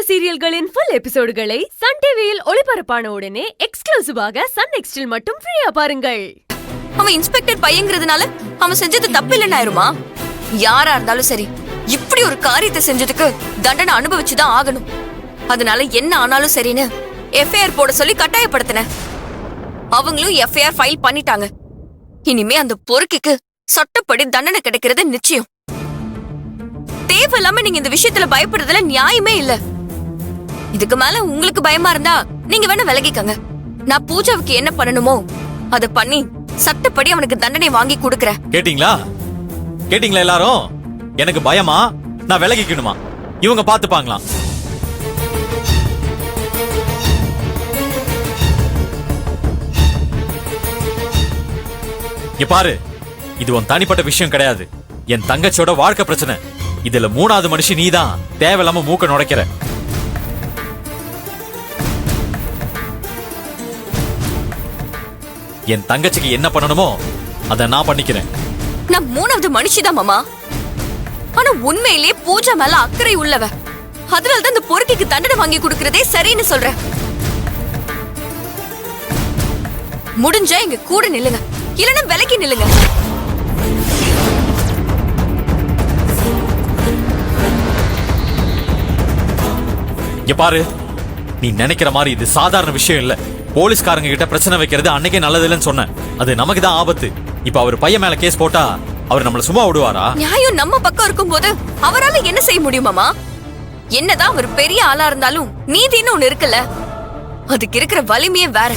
சீரியல்களின் full எபிசோடுகளை Sun டிவியில் ஒளிபரப்பான உடனே எக்ஸ்க்ளூசிவாக சன் நெக்ஸ்டில் மட்டும் ஃப்ரீயா பாருங்கள். அவன் இன்ஸ்பெக்டர் பையங்கிறதுனால அவன் செஞ்சது தப்பு இல்லைன்னு ஆயிருமா? யாரா இருந்தாலும் சரி, இப்படி ஒரு காரியத்தை செஞ்சதுக்கு தண்டனை அனுபவிச்சுதான் ஆகணும். அதனால என்ன ஆனாலும் சரின்னு எஃப்ஐஆர் போட சொல்லி கட்டாயப்படுத்தினேன். அவங்களும் எஃப்ஐஆர் ஃபைல் பண்ணிட்டாங்க. இனிமே அந்த பொறுக்கிக்கு சட்டப்படி தண்டனை கிடைக்கிறது நிச்சயம். தேவையில்லாம நீங்க இந்த விஷயத்துல பயப்படுறதுல நியாயமே இல்ல. இதுக்கு மேல உங்களுக்கு பயமா இருந்தா நீங்க வேணா விலகிக்கங்க. நான் பூஜாவுக்கு என்ன பண்ணணுமோ அதை பண்ணி சட்டப்படி அவனுக்கு தண்டனை வாங்கி கொடுக்கறேன். கேட்டீங்களா? கேட்டீங்களா எல்லாரும்? எனக்கு பயமா? நான் விலகிக்கணுமா? இவங்க பாத்துப்பாங்களாம். பாரு, இது உன் தனிப்பட்ட விஷயம் கிடையாது. என் தங்கச்சியோட வாழ்க்கை பிரச்சனை. இதுல மூணாவது மனுஷி நீதான் தேவையில்லாம மூக்க நுடைக்கிற. என் தங்கச்சிக்கு என்ன பண்ணணுமோ அதை நான் பண்ணிக்கிறேன். நான் மூணாவது மனுஷிதான் மாமா. ஆனா உண்மையிலே பூஜா மேல அக்கறை உள்ளவ. அதனாலதான் இந்த பொறுக்கிக்கு தண்டனை வாங்கி கொடுக்கறதே சரின்னு சொல்றேன். முடிஞ்சா எங்க கூட நில்லுங்க, இல்லன்னா விலகி நில்லுங்க. பாரு, நீ நினைக்கிற மாதிரி இது சாதாரண விஷயம் இல்ல. போலீஸ்காரங்க கிட்ட பிரச்சனை வைக்கிறது அன்னைக்கே நல்லது இல்லைன்னு சொன்னேன். அது நமக்கு தான் ஆபத்து. இப்ப அவர் பையன் மேல கேஸ் போட்டா அவர் நம்மள சும்மா விடுவாரா? நியாயம் நம்ம பக்கம் இருக்கும்போது அவரால என்ன செய்ய முடியுமாமா? என்னதான் அவர் பெரிய ஆளா இருந்தாலும் நீதின்னு ஒண்ணு இருக்குல்ல, அதுக்கு இருக்கிற வலிமையே வேற.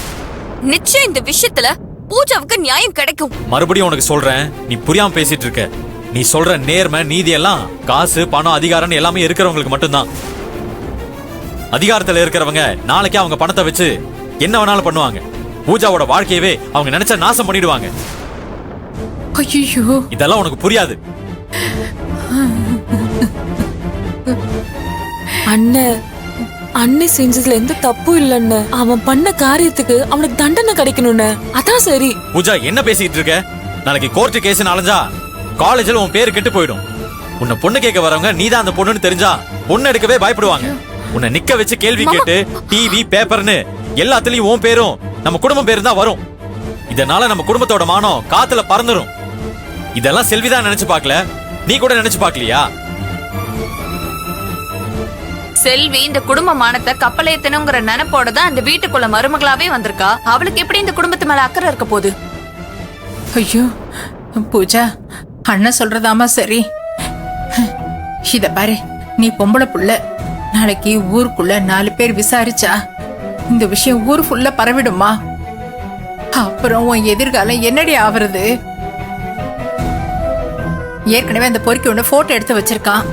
நிச்சயம் இந்த விஷயத்துல பூஜாவுக்கு நியாயம் கிடைக்கும். மறுபடியும் உனக்கு சொல்றேன், நீ புரியாம பேசிட்டு இருக்க. நீ சொல்ற நேர்மை நீதி எல்லாம் காசு பணம் அதிகாரம் எல்லாமே இருக்கிறவங்களுக்கு மட்டும்தான். அதிகாரத்துல இருக்கிறவங்க நாளைக்கு அவங்க பணத்தை வச்சு என்ன வேணாலும் பண்ணுவாங்க. பூஜாவோட வாழ்க்கையவே அவங்க நினைச்ச நாசம் பண்ணிடுவாங்க. ஐயோ, இதெல்லாம் உனக்கு புரியாது. அண்ணன் செஞ்சதுல எந்த தப்பும் இல்லன்னு. அவன் பண்ண காரியத்துக்கு அவனுக்கு தண்டனை கிடைக்கணும்னு. அதான் சரி. பூஜா, என்ன பேசிட்டு இருக்க? நாளைக்கு கோர்ட்டு கேஸ் அலைஞ்சா காலேஜ்ல உன் பேரு கெட்டு போயிடும். உன்னை பொண்ணு கேட்க வரவங்க நீதான் அந்த பொண்ணுன்னு தெரிஞ்சா பொண்ணு எடுக்கவே பயப்படுவாங்க. உன்னை நிக்க வச்சு கேள்வி கேட்டு டிவி பேப்பர்னு எல்லாத்துலயும் உன் பேரும் நம்ம குடும்பம் பேரும் தான் வரும். இதனால நம்ம குடும்பத்தோட மானம் காத்துல பறந்துரும். இதெல்லாம் செல்விதான் நினைச்சு பார்க்கல, நீ கூட நினைச்சு பார்க்கலையா? செல்வி இந்த குடும்ப மானத்தை கப்பலேத்தனுங்கிற நினைப்போட தான் அந்த வீட்டுக்குள்ள மருமகளாவே வந்திருக்கா. அவளுக்கு எப்படி இந்த குடும்பத்து மேல அக்கறை இருக்க போகுது? ஐயோ பூஜா, அண்ணன் சொல்றதாமா சரி. இத பாரு, நீ பொம்பளை புள்ள. நாளைக்கு ஊருக்குள்ள 4 பேர் விசாரிச்சா இந்த விஷயம் ஊர் ஃபுல்லா பரவிடுமா? அப்புறம் உன் எதிர்காலம் என்னடி ஆவறது? ஏற்கனவே அந்த பொறுக்கி ஒண்ணு போட்டோ எடுத்து வச்சிருக்கான்.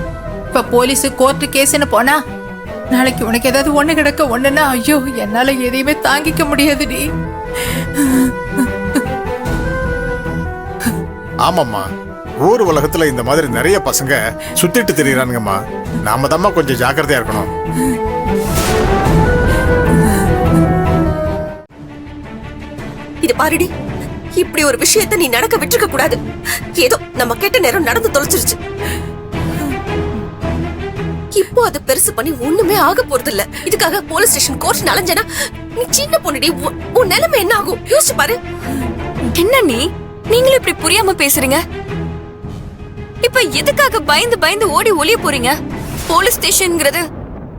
இப்ப போலீஸ் கோர்ட்டு கேஸ்ன்னு போனா நாளைக்கு உனக்கு ஏதாவது ஒண்ணு கிடக்க ஒண்ணுன்னா ஐயோ, என்னால எதையுமே தாங்கிக்க முடியாதுடி. ஆமாம்மா, ஊர் உலகத்துல இந்த மாதிரி நிறைய பசங்க சுத்திட்டு திரியறானுங்கம்மா. நாம தான் கொஞ்சம் ஜாக்கிரதையா இருக்கணும். இது பாருடி, இப்படி ஒரு விஷயத்தை நீ நடக்க விட்டுருக்க கூடாது. ஏதோ நம்ம கேட்ட நேரம் நடந்து தொலைச்சிருச்சு. இப்போ அதை பெருசு பண்ணி ஒண்ணுமே ஆக போறது இல்ல. இதுக்காக போலீஸ் ஸ்டேஷன் கோர்ட் அலைஞ்சனா நீ சின்ன பொண்ணுடி, உன் நிலைமை என்ன ஆகும் யோசிச்சு பாரு. என்ன நீங்களும் இப்படி புரியாம பேசுறீங்க? இப்ப எதுக்காக பயந்து பயந்து ஓடி ஒளிய போறீங்க? போலீஸ் ஸ்டேஷன்ங்கிறது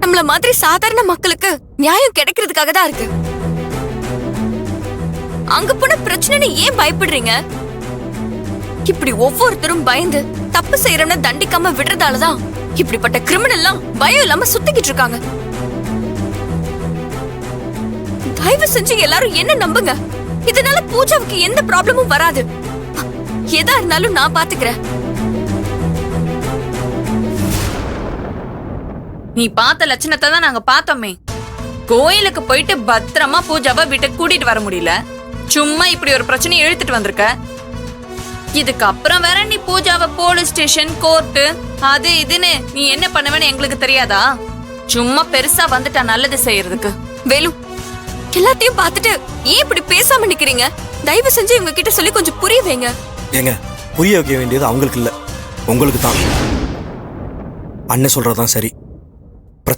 நம்மள மாதிரி சாதாரண மக்களுக்கு நியாயம் கிடைக்கிறதுக்காக தான் இருக்கு. அங்க போன பிரச்சனை ஏன் பயப்படுறீங்க? இப்படி ஒவ்வொருத்தரும் பயந்து தப்பு செய்யறவன தண்டிக்காம விடுறதாலதான் இப்படிப்பட்ட கிரிமினல்லாம் பயம் இல்லாம சுத்திக்கிட்டு இருக்காங்க. தயவு செஞ்சு எல்லாரும் என்ன நம்புங்க. இதனால பூஜாவுக்கு எந்த ப்ராப்ளமும் வராது. எதா இருந்தாலும் நான் பாத்துக்கிறேன். நீ பார்த்த லட்சணத்தை தான் நாங்க பார்த்தோமே. கோயிலுக்கு போயிட்டு பத்திரமா பூஜாவை வீட்டுக்கு கூட்டிட்டு வர முடியல. சும்மா இப்படி ஒரு பிரச்சனையை இழுத்துட்டு வந்திருக்க. இதுக்கு அப்புறம் வேற நீ பூஜாவை போலீஸ் ஸ்டேஷன் கோர்ட்டு அது இதுன்னு நீ என்ன பண்ணுவேன்னு எங்களுக்கு தெரியாதா? சும்மா பெருசா வந்துட்டா நல்லது செய்யறதுக்கு. வேலு, எல்லாத்தையும் பார்த்துட்டு ஏன் இப்படி பேசாம நிக்கிறீங்க? தயவு செஞ்சு இவங்க கிட்ட சொல்லி கொஞ்சம் புரிய வைங்க. ஏங்க, புரிய வைக்க வேண்டியது அவங்களுக்கு இல்ல, உங்களுக்கு தான். அண்ணன் சொல்றதான் சரி.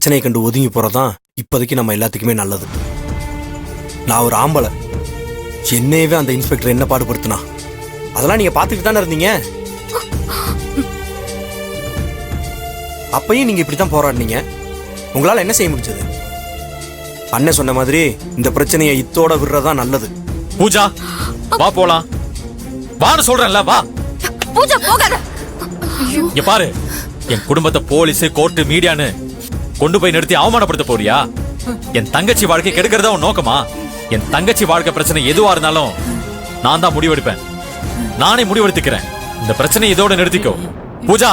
பிரச்சனையை கண்டு ஒதுங்கி போறதான் இப்போதைக்கு நம்ம எல்லாத்துக்குமே நல்லது. நான் ஒரு ஆம்பளை, என்னையவே அந்த இன்ஸ்பெக்டர் என்ன பாடுபடுத்தினா அதெல்லாம் நீங்க பாத்துக்கிட்டு தானே இருந்தீங்க. அப்பயும் நீங்க இப்படித்தான் போராடினீங்க. உங்களால என்ன செய்ய முடிஞ்சது? அண்ணன் சொன்ன மாதிரி இந்த பிரச்சனையை இத்தோட விடுறதா நல்லது. பூஜா வா போலாம். வான்னு சொல்றேன்ல, வா. பூஜா போகாத. இங்க பாரு, என் குடும்பத்தை போலீஸ், கோர்ட்டு, மீடியான்னு கொண்டு போய் நிறுத்தி அவமானப்படுத்த போறியா? என் தங்கச்சி வாழ்க்கை கெடுக்கிறதா உன் நோக்கமா? என் தங்கச்சி வாழ்க்கை பிரச்சனை எதுவா இருந்தாலும் நான் தான் முடிவெடுப்பேன். நானே முடிவெடுத்துக்கிறேன். இந்த பிரச்சனை இதோட நிறுத்திக்கோ பூஜா.